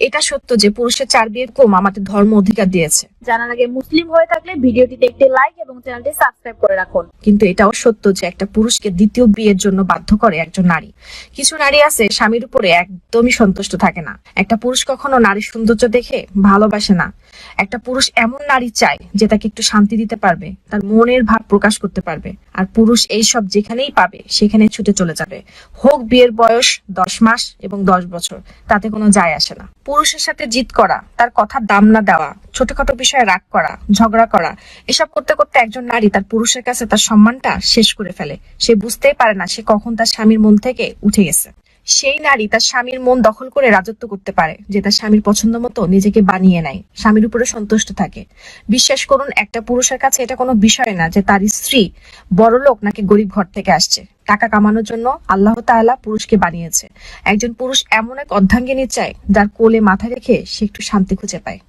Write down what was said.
এটা সত্য যে পুরুষের 4 বিয়ের কম আমাদের ধর্ম অধিকার দিয়েছে। জানার আগে মুসলিম হয়ে থাকলে ভিডিওটিতে একটি লাইক এবং চ্যানেলটি সাবস্ক্রাইব করে রাখুন। কিন্তু এটাও সত্য যে একটা পুরুষকে দ্বিতীয় বিয়ের জন্য বাধ্য করে একজন নারী। কিছু নারী আছে স্বামীর উপরে একদমই সন্তুষ্ট থাকে না। একটা পুরুষ কখনো নারীর সৌন্দর্য দেখে ভালোবাসে না। একটা পুরুষ এমন নারী চায় যে তাকে একটু শান্তি দিতে পারবে, তার মনের ভাব প্রকাশ করতে পারবে। আর পুরুষ এইসব যেখানেই পাবে সেখানে ছুটে চলে যাবে, হোক বিয়ের বয়স 10 মাস এবং 10 বছর, তাতে কোনো যায় আসে না। পুরুষের সাথে জিদ করা, তার কথার দাম না দেওয়া, ছোটখাটো বিষয়ে রাগ করা, ঝগড়া করা, এসব করতে করতে একজন নারী তার পুরুষের কাছে তার সম্মানটা শেষ করে ফেলে। সে বুঝতেই পারে না সে কখন তার স্বামীর মন থেকে উঠে গেছে। সেই নারী তার স্বামীর মন দখল করে রাজত্ব করতে পারে, যে তার স্বামীর পছন্দ মতো নিজেকে বানিয়ে নেয়, স্বামীর উপরে সন্তুষ্ট থাকে। বিশ্বাস করুন, একটা পুরুষের কাছে এটা কোনো বিষয় না যে তার স্ত্রী বড়লোক নাকি গরিব ঘর থেকে আসছে। টাকা কামানোর জন্য আল্লাহ তাআলা পুরুষকে বানিয়েছে। একজন পুরুষ এমন এক অর্ধাঙ্গিনী চায় যার কোলে মাথা রেখে সে একটু শান্তি খুঁজে পায়।